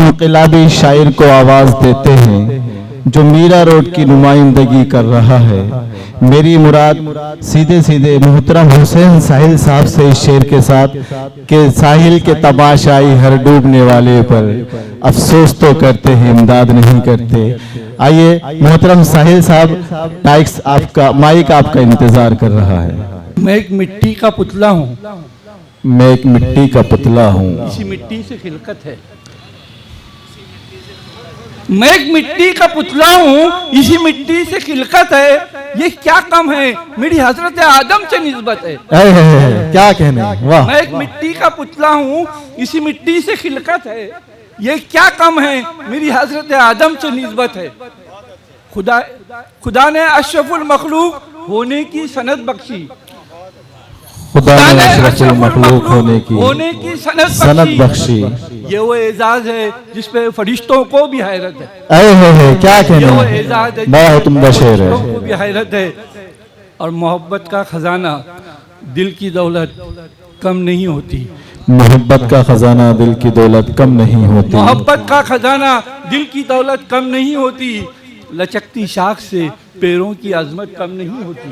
इनकलाबी शायर को आवाज देते हैं जो मीरा रोड की नुमाइंदगी कर रहा है। मेरी मुराद सीधे सीधे मोहतरम हुसैन साहिल साहब से इस शेर के साथ कि साहिल के तमाशाई हर डूबने वाले पर अफसोस तो करते हैं, इमदाद नहीं करते। आइए मोहतरम साहिल साहब, माइक आपका इंतजार कर रहा है। मैं एक मिट्टी का पुतला हूँ, मैं एक मिट्टी का पुतला हूँ, इसी मिट्टी से खिलकत है। मैं एक मिट्टी का पुतला हूँ, इसी मिट्टी से खिलकत है। ये क्या कम है, मेरी हजरत आदम से निस्बत है। क्या कहने, वाह। मैं एक मिट्टी का पुतला हूँ, इसी मिट्टी से खिलकत है। ये क्या कम है, मेरी हजरत आदम से निस्बत है। खुदा ने अशरफुल मखलूक होने की सनद बख्शी, खुदा ने अशरफुल मखलूक होने की सनद बख्शी। ये वो एजाज है जिस पे फरिश्तों को भी हैरत है। क्या कहने, ये वो एजाज है बहुत उम्दा शेर है, को भी हैरत है। और मोहब्बत का खजाना दिल की दौलत कम नहीं होती। मोहब्बत का खजाना दिल की दौलत कम नहीं होती। मोहब्बत का खजाना दिल की दौलत कम नहीं होती। लचकती शाख से पैरों की अजमत कम नहीं होती।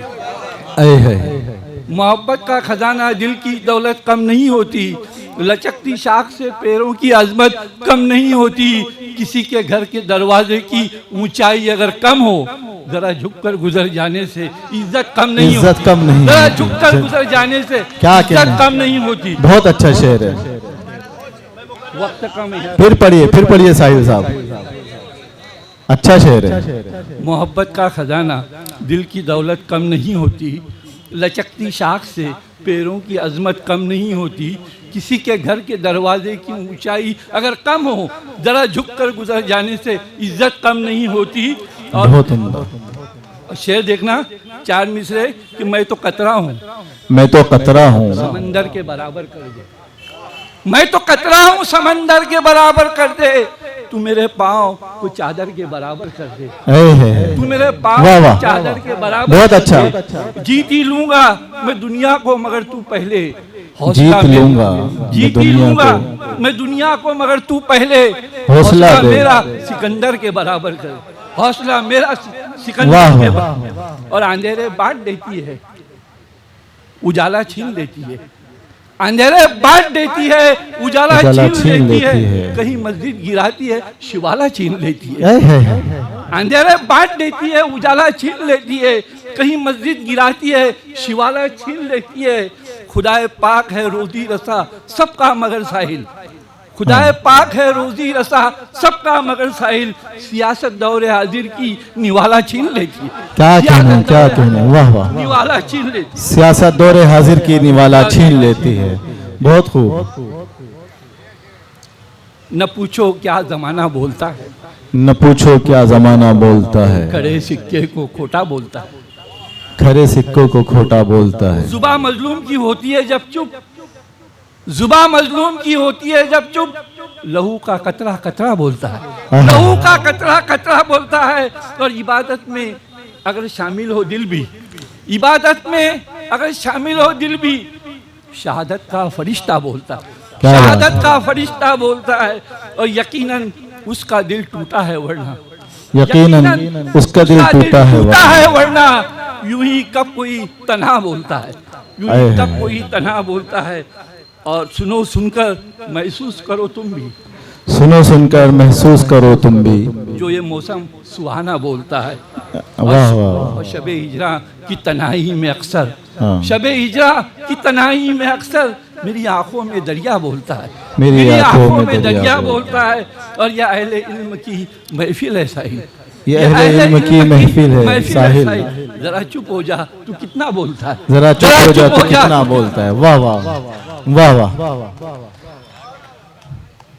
मोहब्बत का खजाना दिल की दौलत कम नहीं होती। लचकती शाख से पैरों की अजमत कम नहीं होती। किसी के घर के दरवाजे की ऊंचाई अगर कम हो, जरा झुककर गुजर जाने से इज्जत कम नहीं होती। जरा झुककर गुजर जाने से इज्जत कम नहीं होती। बहुत अच्छा शेर है। वक्त कम है। फिर पढ़िए साहिल साहब, अच्छा शेर है। मोहब्बत का खजाना दिल की दौलत कम नहीं होती। लचकती शाख से पैरों की अजमत कम नहीं होती। किसी के घर के दरवाजे की ऊंचाई अगर कम हो, जरा झुककर गुजर जाने से इज्जत कम नहीं होती। और बहुत शेर देखना, 4 मिसरे कि मैं तो कतरा हूँ, मैं तो कतरा हूँ, समंदर के बराबर कर दे। मैं तो कतरा हूँ, समंदर के बराबर कर दे। तू मेरे पाँव को चादर के बराबर कर दे। तू मेरे पाँव को चादर के बराबर, बहुत अच्छा। जीत ही लूंगा मैं दुनिया को मगर तू पहले। जीत लूंगा मैं दुनिया को मगर तू पहले। हौसला मेरा सिकंदर के बराबर कर, हौसला मेरा सिकंदर के बराबर। और अंधेरे बांट देती है, उजाला छीन लेती है। अंधेरे बांट देती है, उजाला छीन लेती है। कहीं मस्जिद गिराती है, शिवाला छीन लेती है। अंधेरे बांट देती है, उजाला छीन लेती है। कहीं मस्जिद गिराती है, शिवाला छीन लेती है। खुदाए पाक है रोजी रसा सबका मगर साहिल। खुदाए पाक है रोजी रसा सबका मगर साहिल। सियासत दौरे हाजिर की निवाला छीन लेती है। क्या कहने, वाह वाह। निवाला छीन लेती, सियासत दौरे हाजिर की निवाला छीन लेती है। बहुत खूब। न पूछो क्या जमाना बोलता है, न पूछो क्या जमाना बोलता है। खड़े सिक्के को खोटा बोलता है, खरे सिक्कों को खोटा बोलता है। जुबान मजलूम की होती है जब चुप, जुबान मजलूम की होती है जब चुप। लहू का कतरा कतरा बोलता है, लहू का कतरा कतरा बोलता है। और इबादत में अगर शामिल हो दिल भी, इबादत में अगर शामिल हो दिल भी, शहादत का फरिश्ता बोलता है, शहादत का फरिश्ता बोलता है। और यकीनन उसका दिल टूटा है वरना, यकीनन उसका दिल टूटा है वरना यूं ही कब कोई तन्हा बोलता है, यूं ही कब कोई तन्हा बोलता है। और सुनो सुनकर महसूस करो तुम भी, सुनो सुनकर महसूस करो तुम भी, जो ये मौसम सुहाना बोलता है। वाह वाह। और शबे हिजरा की तन्हाई में अक्सर, शबे हिजरा की तन्हाई में अक्सर मेरी आंखों में दरिया बोलता है, मेरी आंखों में दरिया बोलता है। और यह अहले इल्म की महफिल है साहिल, ये अहले इल्म की महफिल है साहिल। जरा चुप हो जा, तू कितना बोलता है, जरा चुप हो जा, तू कितना बोलता है। वाह वाह वाह वाह।